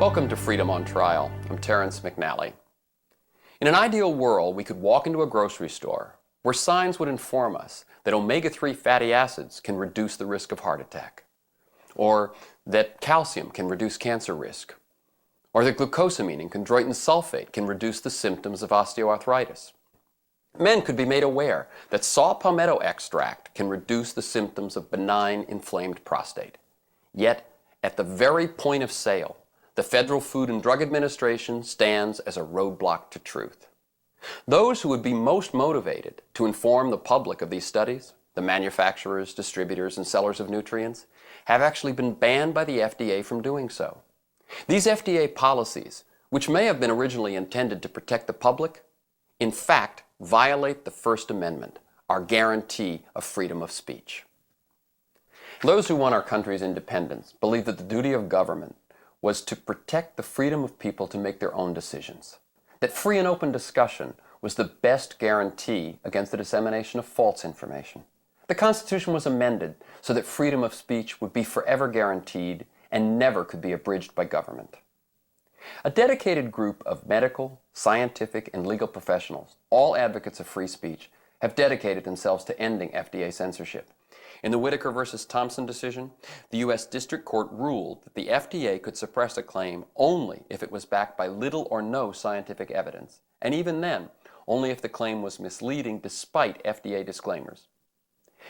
Welcome to Freedom on Trial. I'm Terrence McNally. In an ideal world, we could walk into a grocery store where signs would inform us that omega-3 fatty acids can reduce the risk of heart attack, or that calcium can reduce cancer risk, or that glucosamine and chondroitin sulfate can reduce the symptoms of osteoarthritis. Men could be made aware that saw palmetto extract can reduce the symptoms of benign inflamed prostate. Yet, at the very point of sale, the Federal Food and Drug Administration stands as a roadblock to truth. Those who would be most motivated to inform the public of these studies, the manufacturers, distributors, and sellers of nutrients, have actually been banned by the FDA from doing so. These FDA policies, which may have been originally intended to protect the public, in fact violate the First Amendment, our guarantee of freedom of speech. Those who want our country's independence believe that the duty of government was to protect the freedom of people to make their own decisions, that free and open discussion was the best guarantee against the dissemination of false information. The Constitution was amended so that freedom of speech would be forever guaranteed and never could be abridged by government. A dedicated group of medical, scientific, and legal professionals, all advocates of free speech, have dedicated themselves to ending FDA censorship. In the Whitaker versus Thompson decision, the U.S. District Court ruled that the FDA could suppress a claim only if it was backed by little or no scientific evidence, and even then, only if the claim was misleading despite FDA disclaimers.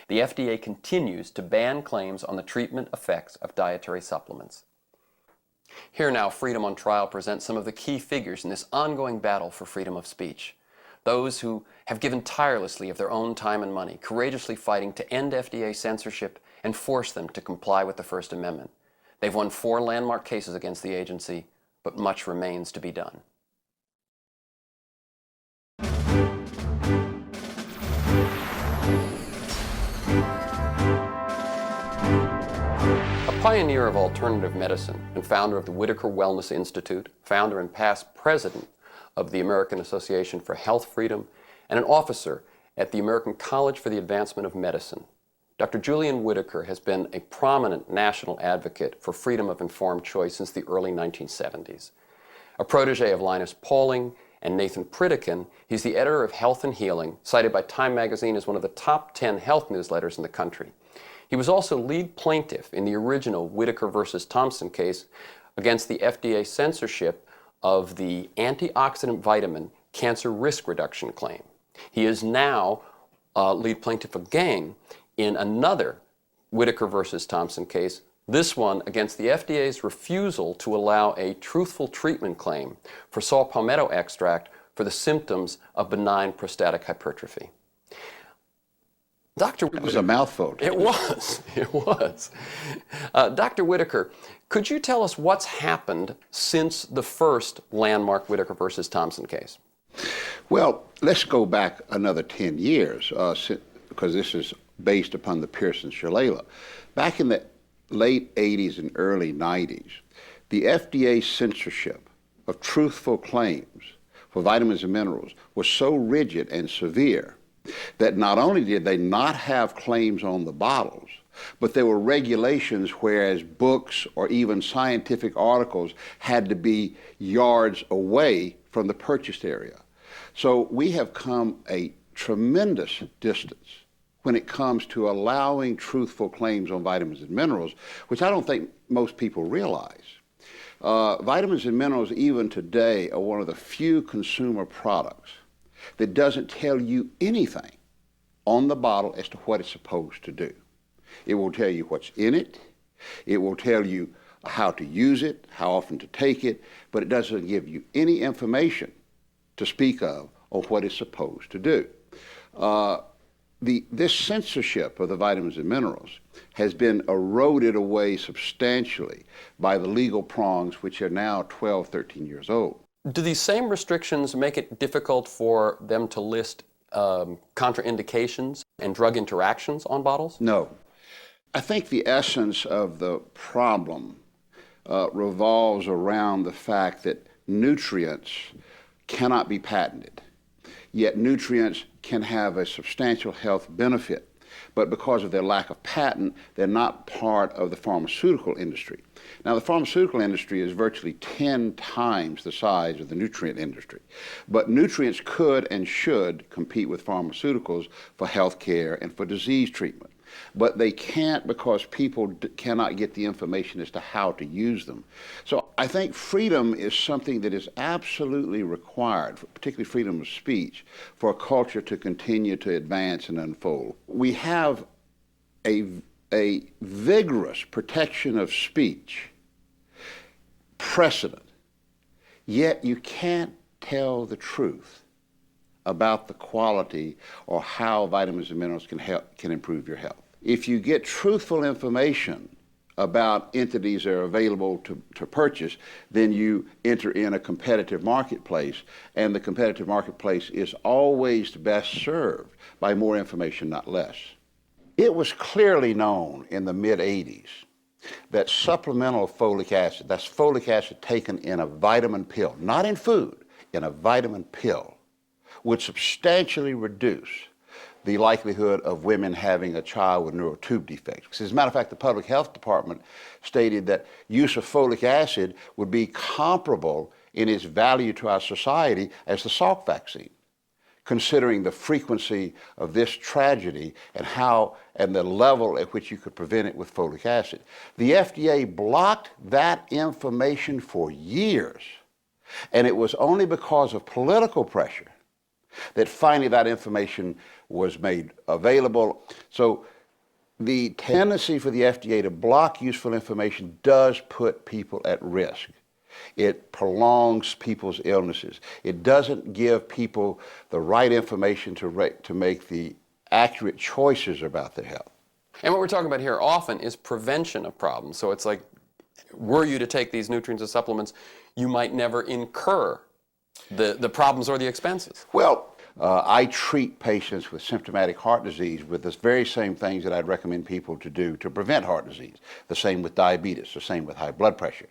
The FDA continues to ban claims on the treatment effects of dietary supplements. Here now, Freedom on Trial presents some of the key figures in this ongoing battle for freedom of speech. Those who have given tirelessly of their own time and money, courageously fighting to end FDA censorship and force them to comply with the First Amendment. They've won 4 landmark cases against the agency, but much remains to be done. A pioneer of alternative medicine and founder of the Whitaker Wellness Institute, founder and past president of the American Association for Health Freedom, and an officer at the American College for the Advancement of Medicine. Dr. Julian Whitaker has been a prominent national advocate for freedom of informed choice since the early 1970s. A protege of Linus Pauling and Nathan Pritikin, he's the editor of Health and Healing, cited by Time magazine as one of the top 10 health newsletters in the country. He was also lead plaintiff in the original Whitaker versus Thompson case against the FDA censorship of the antioxidant vitamin cancer risk reduction claim. He is now lead plaintiff again in another Whitaker versus Thompson case, this one against the FDA's refusal to allow a truthful treatment claim for saw palmetto extract for the symptoms of benign prostatic hypertrophy. Dr. It was a mouthful. It was. It was. Dr. Whitaker, could you tell us what's happened since the first landmark Whitaker versus Thompson case? Well, let's go back another 10 years, because this is based upon the Pearson-Shalala. Back in the late 80s and early 90s, the FDA censorship of truthful claims for vitamins and minerals was so rigid and severe that not only did they not have claims on the bottles, but there were regulations whereas books or even scientific articles had to be yards away from the purchased area. So we have come a tremendous distance when it comes to allowing truthful claims on vitamins and minerals, which I don't think most people realize. Vitamins and minerals, even today, are one of the few consumer products that doesn't tell you anything on the bottle as to what it's supposed to do. It will tell you what's in it. It will tell you how to use it, how often to take it, but it doesn't give you any information to speak of on what it's supposed to do. This censorship of the vitamins and minerals has been eroded away substantially by the legal prongs, which are now 12, 13 years old. Do these same restrictions make it difficult for them to list contraindications and drug interactions on bottles? No. I think the essence of the problem revolves around the fact that nutrients cannot be patented, yet nutrients can have a substantial health benefit. but because of their lack of patent, they're not part of the pharmaceutical industry. Now, the pharmaceutical industry is virtually 10 times the size of the nutrient industry, but nutrients could and should compete with pharmaceuticals for health care and for disease treatment. But they can't because people cannot get the information as to how to use them. So I think freedom is something that is absolutely required, particularly freedom of speech, for a culture to continue to advance and unfold. We have a vigorous protection of speech precedent, yet you can't tell the truth about the quality or how vitamins and minerals can improve your health. If you get truthful information about entities that are available to purchase, then you enter in a competitive marketplace, and the competitive marketplace is always best served by more information, not less. It was clearly known in the mid-'80s that supplemental folic acid, that's folic acid taken in a vitamin pill, not in food, in a vitamin pill, would substantially reduce the likelihood of women having a child with neural tube defects. As a matter of fact, the Public Health Department stated that use of folic acid would be comparable in its value to our society as the Salk vaccine, considering the frequency of this tragedy and the level at which you could prevent it with folic acid. The FDA blocked that information for years, and it was only because of political pressure that finally that information was made available. So the tendency for the FDA to block useful information does put people at risk. It prolongs people's illnesses. It doesn't give people the right information to make the accurate choices about their health. And what we're talking about here often is prevention of problems. So it's like, were you to take these nutrients and supplements, you might never incur the problems or the expenses. Well, I treat patients with symptomatic heart disease with the very same things that I'd recommend people to do to prevent heart disease. The same with diabetes, the same with high blood pressure.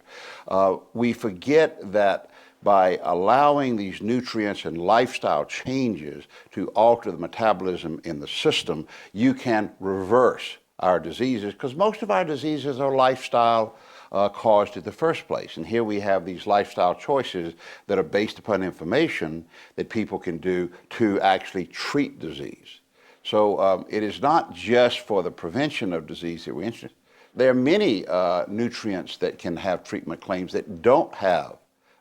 We forget that by allowing these nutrients and lifestyle changes to alter the metabolism in the system, you can reverse our diseases, because most of our diseases are lifestyle caused in the first place. And here we have these lifestyle choices that are based upon information that people can do to actually treat disease. So it is not just for the prevention of disease that we're interested. There are many nutrients that can have treatment claims that don't have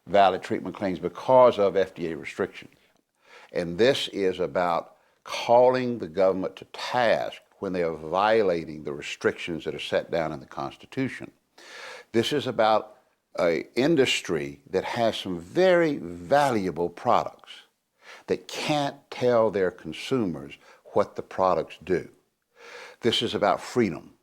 valid treatment claims because of FDA restriction. And this is about calling the government to task when they are violating the restrictions that are set down in the Constitution. This is about an industry that has some very valuable products that can't tell their consumers what the products do. This is about freedom.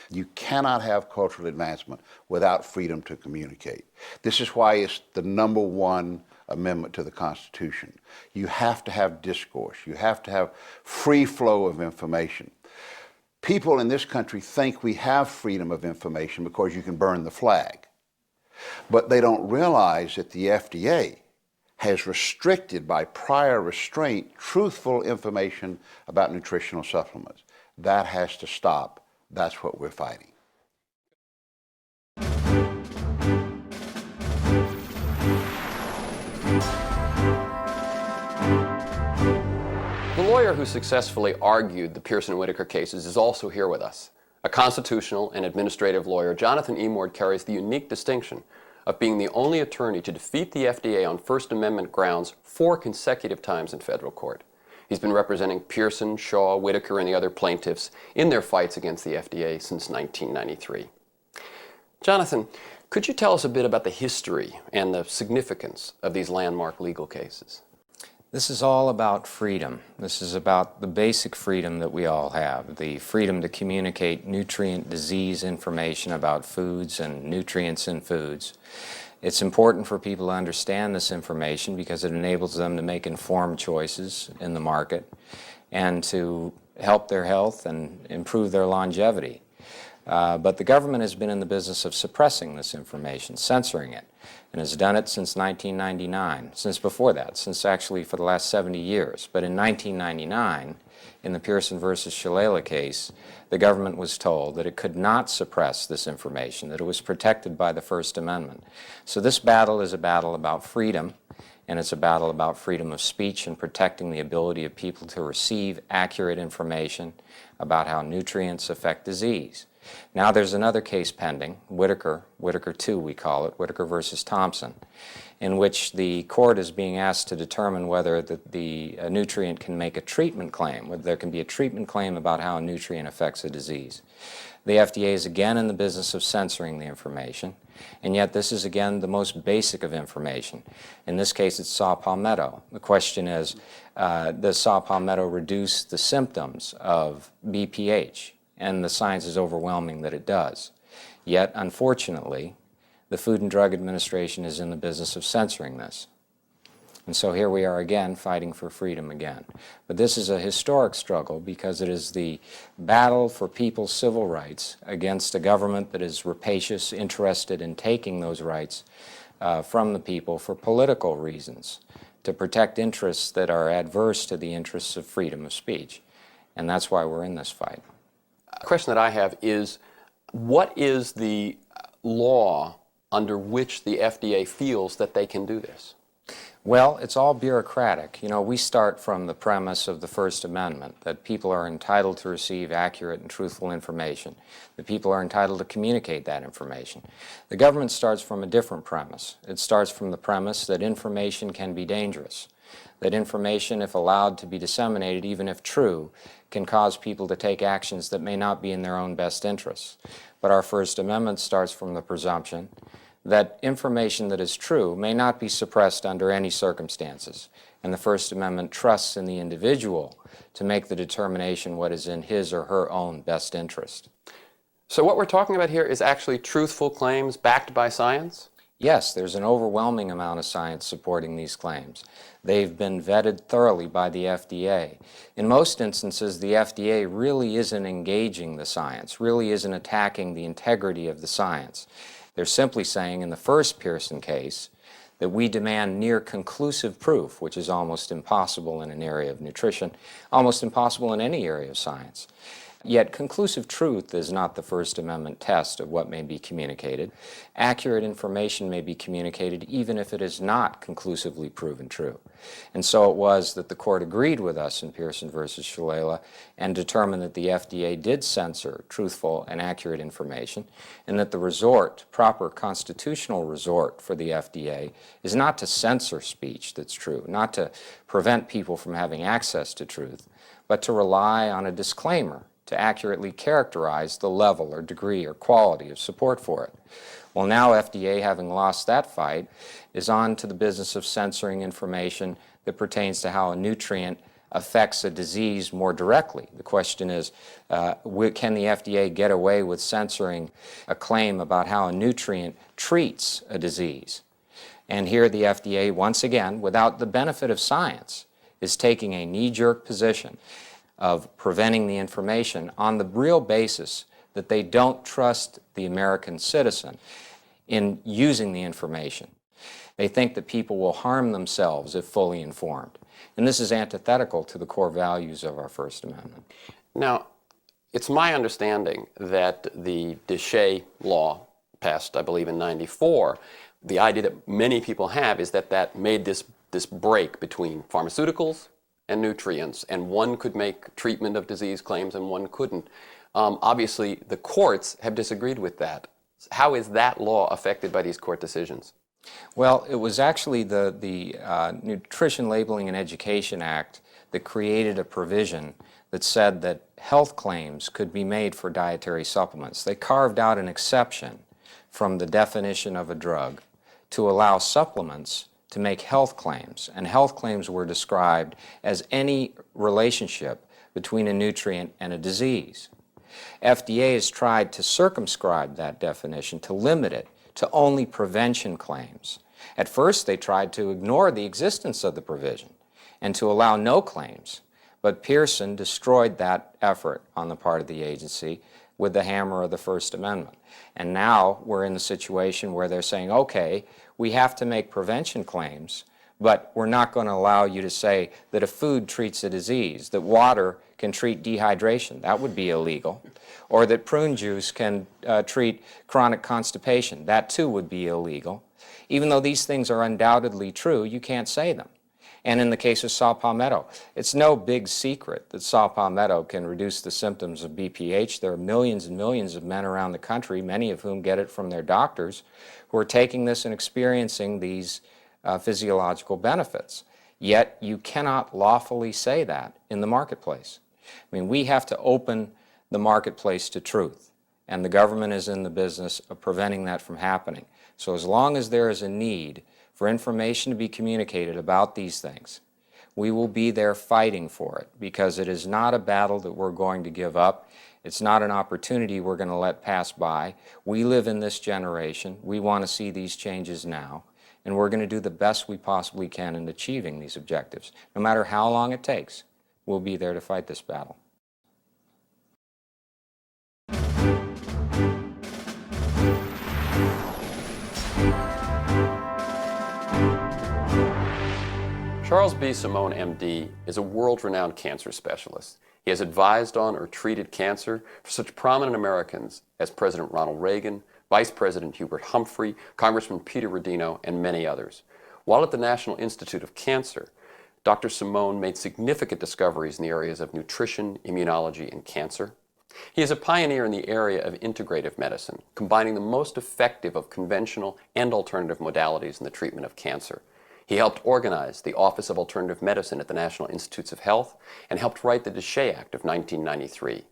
You cannot have cultural advancement without freedom to communicate. This is why it's the #1 amendment to the Constitution. You have to have discourse. You have to have free flow of information. People in this country think we have freedom of information because you can burn the flag. But they don't realize that the FDA has restricted by prior restraint truthful information about nutritional supplements. That has to stop. That's what we're fighting. The lawyer who successfully argued the Pearson and Whitaker cases is also here with us. A constitutional and administrative lawyer, Jonathan Emord carries the unique distinction of being the only attorney to defeat the FDA on First Amendment grounds 4 consecutive times in federal court. He's been representing Pearson, Shaw, Whitaker, and the other plaintiffs in their fights against the FDA since 1993. Jonathan, could you tell us a bit about the history and the significance of these landmark legal cases? This is all about freedom. This is about the basic freedom that we all have, the freedom to communicate nutrient disease information about foods and nutrients in foods. It's important for people to understand this information because it enables them to make informed choices in the market and to help their health and improve their longevity. But the government has been in the business of suppressing this information, censoring it, and has done it since 1999, since before that, since actually for the last 70 years. But in 1999, in the Pearson versus Shalala case, the government was told that it could not suppress this information, that it was protected by the First Amendment. So this battle is a battle about freedom, and it's a battle about freedom of speech and protecting the ability of people to receive accurate information about how nutrients affect disease. Now there's another case pending, Whitaker 2 we call it, Whitaker versus Thompson, in which the court is being asked to determine whether the nutrient can make a treatment claim, whether there can be a treatment claim about how a nutrient affects a disease. The FDA is again in the business of censoring the information, and yet this is again the most basic of information. In this case it's saw palmetto. The question is, does saw palmetto reduce the symptoms of BPH? And the science is overwhelming that it does. Yet, unfortunately, the Food and Drug Administration is in the business of censoring this. And so here we are again fighting for freedom again. But this is a historic struggle because it is the battle for people's civil rights against a government that is rapacious, interested in taking those rights from the people for political reasons, to protect interests that are adverse to the interests of freedom of speech. And that's why we're in this fight. A question that I have is, what is the law under which the FDA feels that they can do this? Well, it's all bureaucratic. You know, we start from the premise of the First Amendment, that people are entitled to receive accurate and truthful information, that people are entitled to communicate that information. The government starts from a different premise. It starts from the premise that information can be dangerous, that information, if allowed to be disseminated, even if true, can cause people to take actions that may not be in their own best interests. But our First Amendment starts from the presumption that information that is true may not be suppressed under any circumstances, and the First Amendment trusts in the individual to make the determination what is in his or her own best interest. So what we're talking about here is actually truthful claims backed by science? Yes, there's an overwhelming amount of science supporting these claims. They've been vetted thoroughly by the FDA. In most instances, the FDA really isn't engaging the science, really isn't attacking the integrity of the science. They're simply saying in the first Pearson case that we demand near conclusive proof, which is almost impossible in an area of nutrition, almost impossible in any area of science. Yet conclusive truth is not the First Amendment test of what may be communicated. Accurate information may be communicated even if it is not conclusively proven true. And so it was that the court agreed with us in Pearson versus Shalala and determined that the FDA did censor truthful and accurate information, and that the resort, proper constitutional resort for the FDA, is not to censor speech that's true, not to prevent people from having access to truth, but to rely on a disclaimer to accurately characterize the level or degree or quality of support for it. Well, now FDA, having lost that fight, is on to the business of censoring information that pertains to how a nutrient affects a disease more directly. The question is, can the FDA get away with censoring a claim about how a nutrient treats a disease? And here the FDA, once again, without the benefit of science, is taking a knee-jerk position of preventing the information on the real basis that they don't trust the American citizen in using the information. They think that people will harm themselves if fully informed. And this is antithetical to the core values of our First Amendment. Now, it's my understanding that the Deshay law, passed I believe in '94, the idea that many people have is that that made this break between pharmaceuticals and nutrients, and one could make treatment of disease claims and one couldn't. Obviously, the courts have disagreed with that. How is that law affected by these court decisions? Well, it was actually the Nutrition Labeling and Education Act that created a provision that said that health claims could be made for dietary supplements. They carved out an exception from the definition of a drug to allow supplements to make health claims, and health claims were described as any relationship between a nutrient and a disease. FDA has tried to circumscribe that definition, to limit it to only prevention claims. At first they tried to ignore the existence of the provision and to allow no claims, but Pearson destroyed that effort on the part of the agency with the hammer of the First Amendment. And now we're in the situation where they're saying, okay, we have to make prevention claims, but we're not going to allow you to say that a food treats a disease, that water can treat dehydration. That would be illegal. Or that prune juice can treat chronic constipation. That too would be illegal. Even though these things are undoubtedly true, you can't say them. And in the case of saw palmetto, it's no big secret that saw palmetto can reduce the symptoms of BPH. There are millions and millions of men around the country, many of whom get it from their doctors, who are taking this and experiencing these physiological benefits. Yet you cannot lawfully say that in the marketplace. I mean, we have to open the marketplace to truth, and the government is in the business of preventing that from happening. So as long as there is a need for information to be communicated about these things, we will be there fighting for it, because it is not a battle that we're going to give up. It's not an opportunity we're going to let pass by. We live in this generation. We want to see these changes now, and we're going to do the best we possibly can in achieving these objectives. No matter how long it takes, we'll be there to fight this battle. Charles B. Simone, MD, is a world-renowned cancer specialist. He has advised on or treated cancer for such prominent Americans as President Ronald Reagan, Vice President Hubert Humphrey, Congressman Peter Rodino, and many others. While at the National Institute of Cancer, Dr. Simone made significant discoveries in the areas of nutrition, immunology, and cancer. He is a pioneer in the area of integrative medicine, combining the most effective of conventional and alternative modalities in the treatment of cancer. He helped organize the Office of Alternative Medicine at the National Institutes of Health and helped write the DeShay Act of 1993.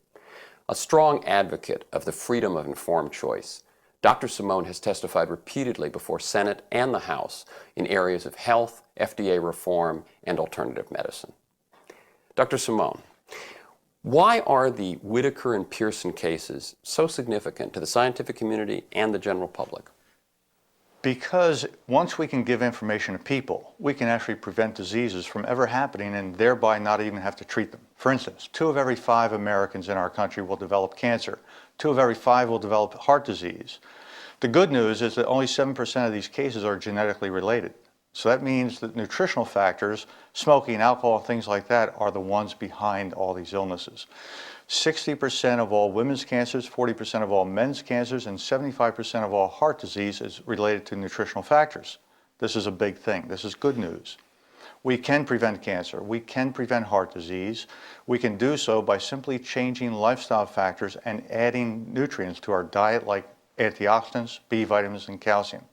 A strong advocate of the freedom of informed choice, Dr. Simone has testified repeatedly before Senate and the House in areas of health, FDA reform, and alternative medicine. Dr. Simone, why are the Whitaker and Pearson cases so significant to the scientific community and the general public? Because once we can give information to people, we can actually prevent diseases from ever happening and thereby not even have to treat them. For instance, 2 of every 5 Americans in our country will develop cancer. 2 of every 5 will develop heart disease. The good news is that only 7% of these cases are genetically related. So that means that nutritional factors, smoking, alcohol, things like that, are the ones behind all these illnesses. 60% of all women's cancers, 40% of all men's cancers, and 75% of all heart disease is related to nutritional factors. This is a big thing. This is good news. We can prevent cancer. We can prevent heart disease. We can do so by simply changing lifestyle factors and adding nutrients to our diet like antioxidants, B vitamins, and calcium.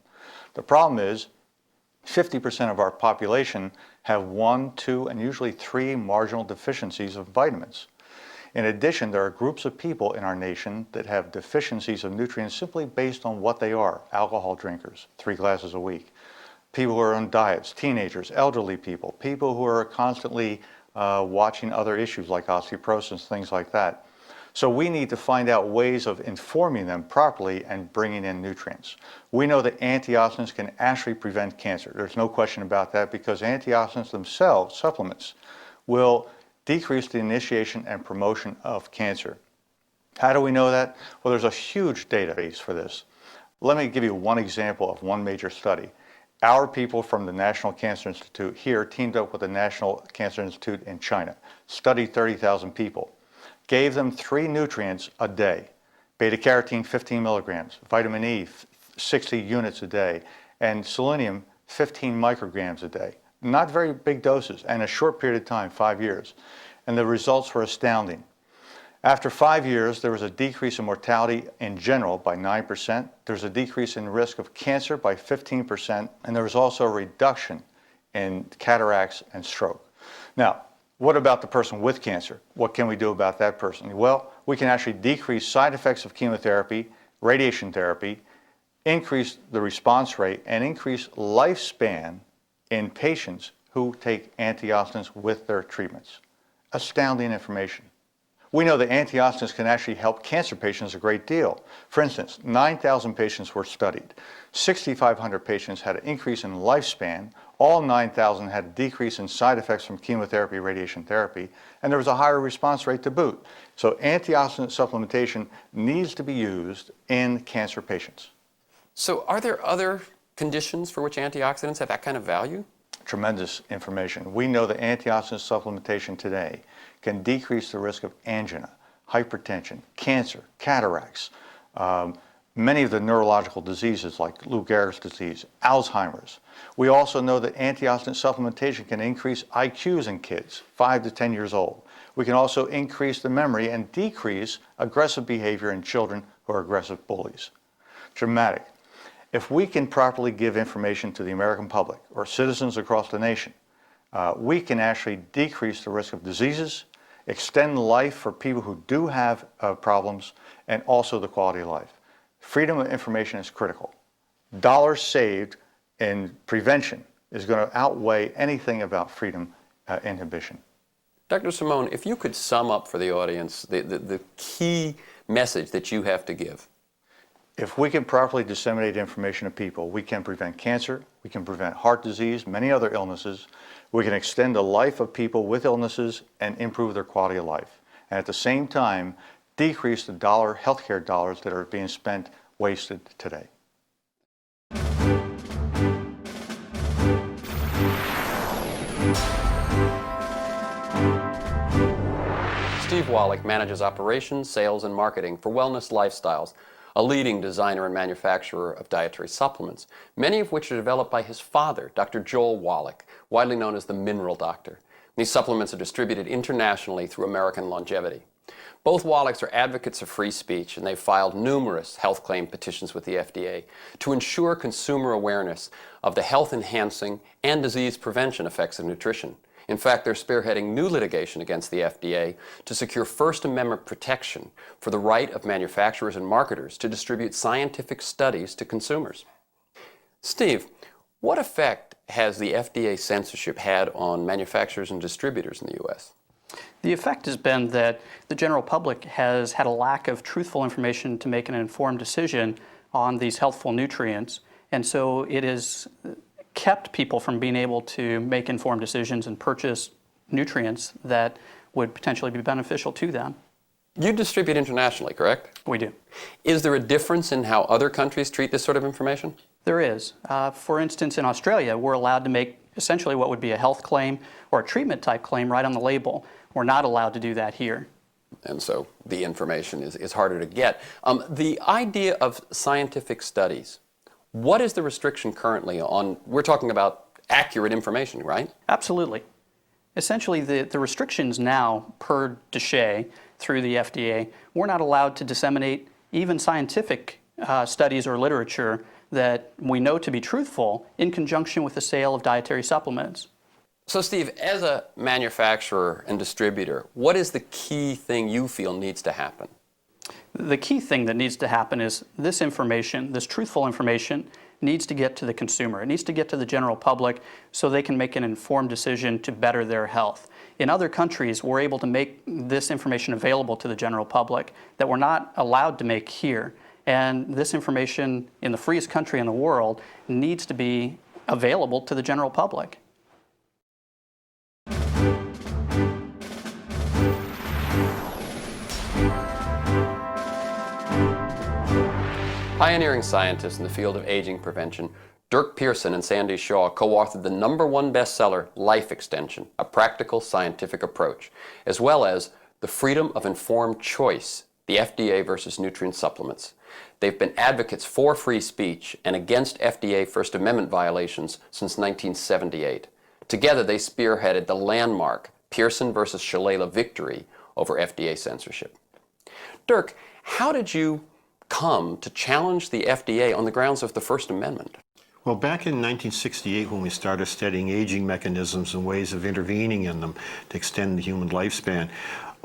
The problem is 50% of our population have 1, 2, and usually 3 marginal deficiencies of vitamins. In addition, there are groups of people in our nation that have deficiencies of nutrients simply based on what they are. Alcohol drinkers, 3 glasses a week. People who are on diets, teenagers, elderly people, people who are constantly watching other issues like osteoporosis, things like that. So we need to find out ways of informing them properly and bringing in nutrients. We know that antioxidants can actually prevent cancer. There's no question about that, because antioxidants themselves, supplements, will decrease the initiation and promotion of cancer. How do we know that? Well, there's a huge database for this. Let me give you one example of one major study. Our people from the National Cancer Institute here teamed up with the National Cancer Institute in China, studied 30,000 people, gave them 3 nutrients a day: beta-carotene 15 milligrams, vitamin E 60 units a day, and selenium 15 micrograms a day. Not very big doses, and a short period of time, 5 years. And the results were astounding. After 5 years, there was a decrease in mortality in general by 9%. There was a decrease in risk of cancer by 15%, and there was also a reduction in cataracts and stroke. Now, what about the person with cancer? What can we do about that person? Well, we can actually decrease side effects of chemotherapy, radiation therapy, increase the response rate, and increase lifespan in patients who take antioxidants with their treatments. Astounding information. We know that antioxidants can actually help cancer patients a great deal. For instance, 9,000 patients were studied. 6,500 patients had an increase in lifespan. All 9,000 had a decrease in side effects from chemotherapy, radiation therapy, and there was a higher response rate to boot. So antioxidant supplementation needs to be used in cancer patients. So are there other conditions for which antioxidants have that kind of value? tremendous information. We know that antioxidant supplementation today can decrease the risk of angina, hypertension, cancer, cataracts, many of the neurological diseases like Lou Gehrig's disease, Alzheimer's. We also know that antioxidant supplementation can increase IQs in kids 5 to 10 years old. We can also increase the memory and decrease aggressive behavior in children who are aggressive bullies. Dramatic. If we can properly give information to the American public or citizens across the nation, we can actually decrease the risk of diseases, extend life for people who do have problems, and also the quality of life. Freedom of information is critical. Dollars saved in prevention is going to outweigh anything about freedom inhibition. Dr. Simone, if you could sum up for the audience the key message that you have to give. If we can properly disseminate information to people, we can prevent cancer, we can prevent heart disease, many other illnesses. We can extend the life of people with illnesses and improve their quality of life. And at the same time, decrease the healthcare dollars that are being spent wasted today. Steve Wallach manages operations, sales, and marketing for Wellness Lifestyles, a leading designer and manufacturer of dietary supplements, many of which are developed by his father, Dr. Joel Wallach, widely known as the Mineral Doctor. These supplements are distributed internationally through American Longevity. Both Wallachs are advocates of free speech, and they've filed numerous health claim petitions with the FDA to ensure consumer awareness of the health-enhancing and disease prevention effects of nutrition. In fact, they're spearheading new litigation against the FDA to secure First Amendment protection for the right of manufacturers and marketers to distribute scientific studies to consumers. Steve, what effect has the FDA censorship had on manufacturers and distributors in the U.S.? The effect has been that the general public has had a lack of truthful information to make an informed decision on these healthful nutrients, and so it has kept people from being able to make informed decisions and purchase nutrients that would potentially be beneficial to them. You distribute internationally, correct? We do. Is there a difference in how other countries treat this sort of information? There is. For instance, in Australia, we're allowed to make essentially what would be a health claim or a treatment type claim right on the label. We're not allowed to do that here. And so the information is harder to get. The idea of scientific studies, what is the restriction currently on, we're talking about accurate information, right? Absolutely. Essentially, the restrictions now per DSHEA through the FDA, we're not allowed to disseminate even scientific studies or literature that we know to be truthful in conjunction with the sale of dietary supplements. So Steve, as a manufacturer and distributor, what is the key thing you feel needs to happen? The key thing that needs to happen is this information, this truthful information, needs to get to the consumer. It needs to get to the general public so they can make an informed decision to better their health. In other countries, we're able to make this information available to the general public that we're not allowed to make here. And this information in the freest country in the world needs to be available to the general public. Pioneering scientists in the field of aging prevention, Dirk Pearson and Sandy Shaw co-authored the #1 bestseller, Life Extension, A Practical Scientific Approach, as well as The Freedom of Informed Choice, the FDA versus Nutrient Supplements. They've been advocates for free speech and against FDA First Amendment violations since 1978. Together, they spearheaded the landmark Pearson versus Shalala victory over FDA censorship. Dirk, how did you come to challenge the FDA on the grounds of the First Amendment? Well, back in 1968, when we started studying aging mechanisms and ways of intervening in them to extend the human lifespan,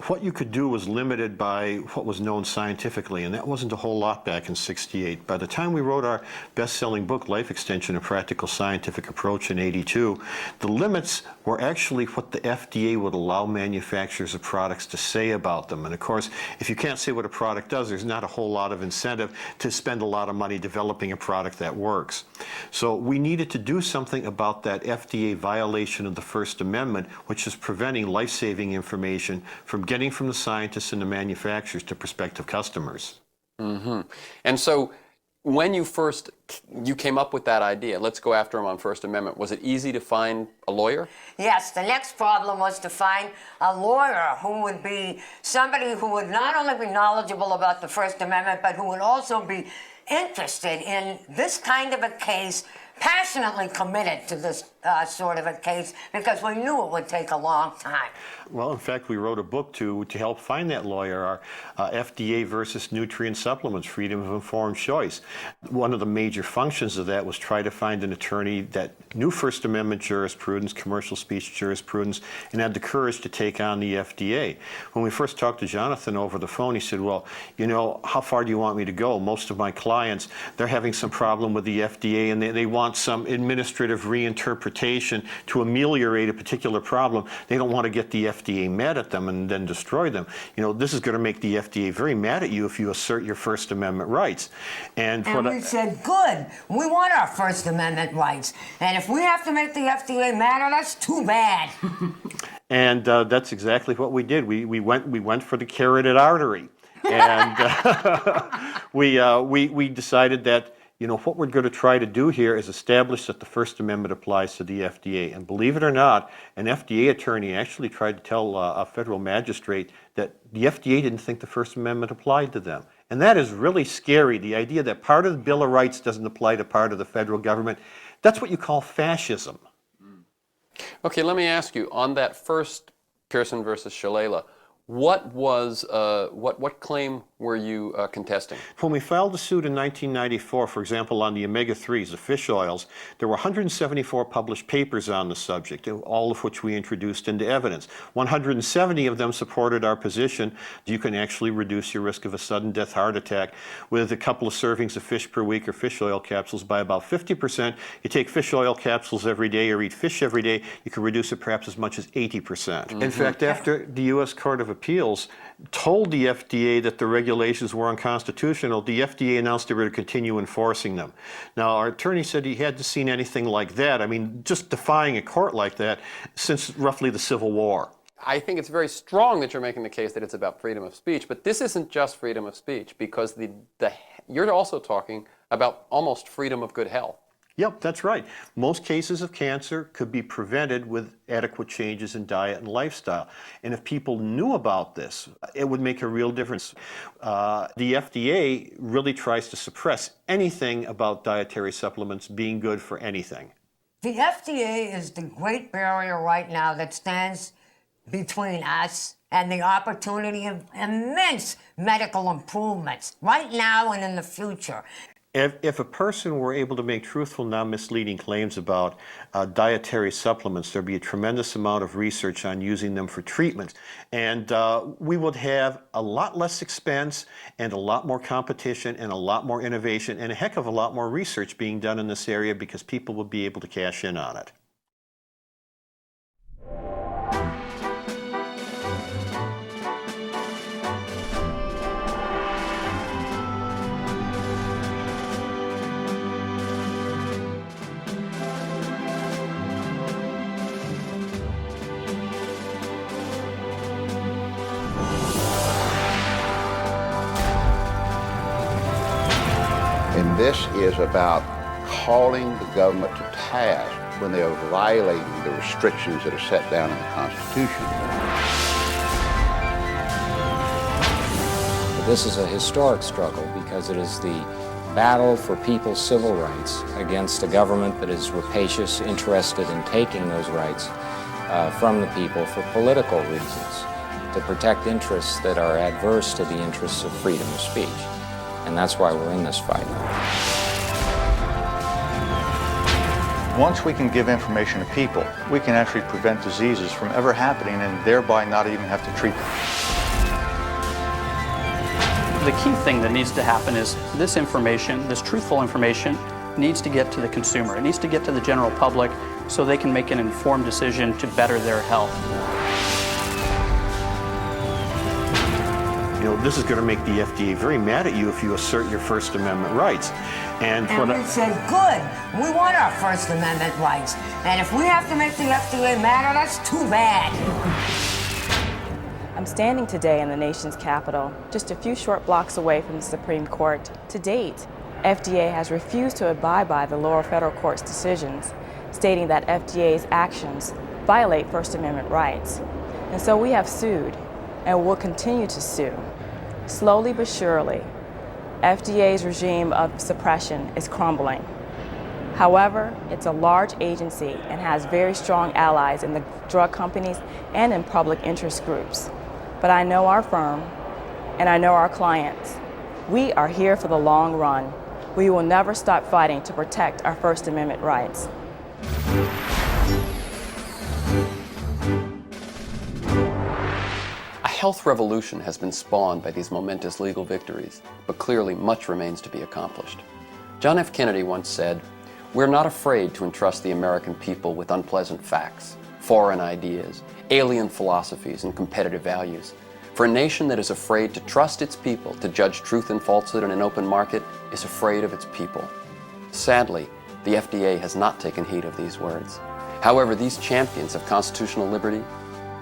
what you could do was limited by what was known scientifically, and that wasn't a whole lot back in '68. By the time we wrote our best-selling book, Life Extension, A Practical Scientific Approach in '82, the limits were actually what the FDA would allow manufacturers of products to say about them. And of course, if you can't say what a product does, there's not a whole lot of incentive to spend a lot of money developing a product that works. So we needed to do something about that FDA violation of the First Amendment, which is preventing life-saving information from getting from the scientists and the manufacturers to prospective customers. Mm-hmm. And so When you came up with that idea, let's go after him on First Amendment, was it easy to find a lawyer? Yes, the next problem was to find a lawyer who would be somebody who would not only be knowledgeable about the First Amendment, but who would also be interested in this kind of a case, passionately committed to this sort of a case, because we knew it would take a long time. Well, in fact, we wrote a book to help find that lawyer, our FDA versus nutrient supplements, freedom of informed choice. One of the major functions of that was try to find an attorney that knew First Amendment jurisprudence, commercial speech jurisprudence, and had the courage to take on the FDA. When we first talked to Jonathan over the phone, he said, well, you know, how far do you want me to go? Most of my clients, they're having some problem with the FDA, and they want some administrative reinterpretation to ameliorate a particular problem. They don't want to get the FDA mad at them and then destroy them. You know, this is going to make the FDA very mad at you if you assert your First Amendment rights. And we said, good, we want our First Amendment rights. And if we have to make the FDA mad at us, too bad. And that's exactly what we did. We went for the carotid artery. And we decided that, you know, what we're going to try to do here is establish that the First Amendment applies to the FDA. And believe it or not, an FDA attorney actually tried to tell a federal magistrate that the FDA didn't think the First Amendment applied to them. And that is really scary, the idea that part of the Bill of Rights doesn't apply to part of the federal government. That's what you call fascism. Okay, let me ask you, on that first Pearson versus Shalala, what claim were you contesting? When we filed the suit in 1994, for example, on the omega-3s, the fish oils, there were 174 published papers on the subject, all of which we introduced into evidence. 170 of them supported our position. You can actually reduce your risk of a sudden death heart attack with a couple of servings of fish per week or fish oil capsules by about 50%. You take fish oil capsules every day or eat fish every day, you can reduce it perhaps as much as 80%. Mm-hmm. In fact, after the U.S. Court of Appeals told the FDA that the regulations were unconstitutional, the FDA announced they were to continue enforcing them. Now, our attorney said he hadn't seen anything like that. I mean, just defying a court like that since roughly the Civil War. I think it's very strong that you're making the case that it's about freedom of speech, but this isn't just freedom of speech, because you're also talking about almost freedom of good health. Yep, that's right. Most cases of cancer could be prevented with adequate changes in diet and lifestyle. And if people knew about this, it would make a real difference. The FDA really tries to suppress anything about dietary supplements being good for anything. The FDA is the great barrier right now that stands between us and the opportunity of immense medical improvements right now and in the future. If a person were able to make truthful, non-misleading claims about dietary supplements, there'd be a tremendous amount of research on using them for treatment. And we would have a lot less expense and a lot more competition and a lot more innovation and a heck of a lot more research being done in this area, because people would be able to cash in on it. And this is about calling the government to task when they are violating the restrictions that are set down in the Constitution. This is a historic struggle because it is the battle for people's civil rights against a government that is rapacious, interested in taking those rights from the people for political reasons, to protect interests that are adverse to the interests of freedom of speech. And that's why we're in this fight. Once we can give information to people, we can actually prevent diseases from ever happening and thereby not even have to treat them. The key thing that needs to happen is this information, this truthful information, needs to get to the consumer. It needs to get to the general public so they can make an informed decision to better their health. You know, this is going to make the FDA very mad at you if you assert your First Amendment rights. And we said, good, we want our First Amendment rights. And if we have to make the FDA mad at us, too bad. I'm standing today in the nation's capital, just a few short blocks away from the Supreme Court. To date, FDA has refused to abide by the lower federal court's decisions, stating that FDA's actions violate First Amendment rights. And so we have sued and will continue to sue. Slowly but surely, FDA's regime of suppression is crumbling. However, it's a large agency and has very strong allies in the drug companies and in public interest groups. But I know our firm and I know our clients. We are here for the long run. We will never stop fighting to protect our First Amendment rights. A health revolution has been spawned by these momentous legal victories, but clearly much remains to be accomplished. John F. Kennedy once said, "We're not afraid to entrust the American people with unpleasant facts, foreign ideas, alien philosophies, and competitive values. For a nation that is afraid to trust its people to judge truth and falsehood in an open market is afraid of its people." Sadly, the FDA has not taken heed of these words. However, these champions of constitutional liberty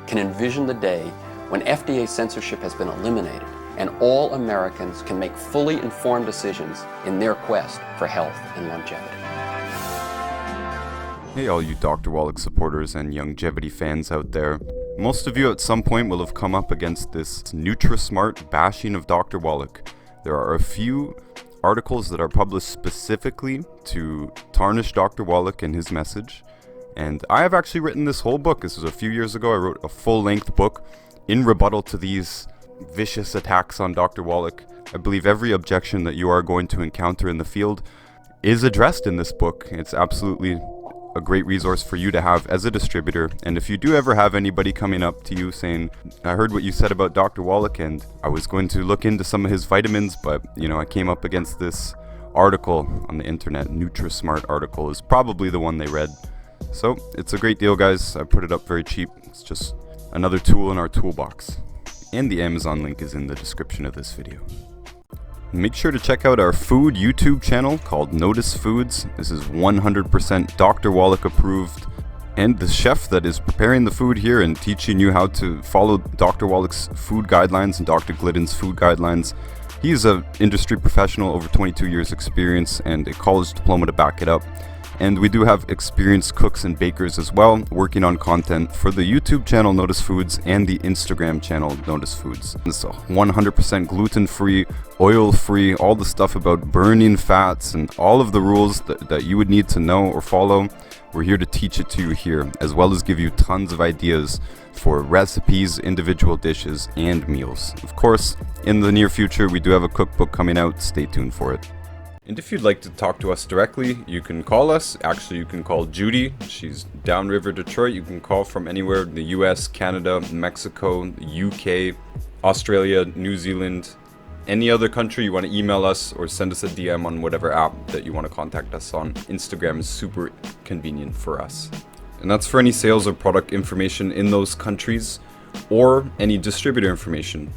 can envision the day when FDA censorship has been eliminated and all Americans can make fully informed decisions in their quest for health and longevity. Hey all you Dr. Wallach supporters and Youngevity fans out there. Most of you at some point will have come up against this Nutri-Smart bashing of Dr. Wallach. There are a few articles that are published specifically to tarnish Dr. Wallach and his message. And I have actually written this whole book. This was a few years ago. I wrote a full-length book in rebuttal to these vicious attacks on Dr. Wallach. I believe every objection that you are going to encounter in the field is addressed in this book. It's absolutely a great resource for you to have as a distributor. And if you do ever have anybody coming up to you saying, "I heard what you said about Dr. Wallach and I was going to look into some of his vitamins, but I came up against this article on the internet," Nutri-Smart article is probably the one they read. So it's a great deal, guys. I put it up very cheap. It's just another tool in our toolbox. And the Amazon link is in the description of this video. Make sure to check out our food YouTube channel called Notus Foods. This is 100% Dr. Wallach approved. And the chef that is preparing the food here and teaching you how to follow Dr. Wallach's food guidelines and Dr. Glidden's food guidelines. He's an industry professional, over 22 years experience and a college diploma to back it up. And we do have experienced cooks and bakers as well, working on content for the YouTube channel Notus Foods and the Instagram channel Notus Foods. It's 100% gluten-free, oil-free, all the stuff about burning fats and all of the rules that you would need to know or follow. We're here to teach it to you here, as well as give you tons of ideas for recipes, individual dishes, and meals. Of course, in the near future, we do have a cookbook coming out. Stay tuned for it. And if you'd like to talk to us directly, you can call us. Actually, you can call Judy. She's downriver Detroit. You can call from anywhere in the US, Canada, Mexico, UK, Australia, New Zealand, any other country. You want to email us or send us a DM on whatever app that you want to contact us on. Instagram is super convenient for us. And that's for any sales or product information in those countries or any distributor information.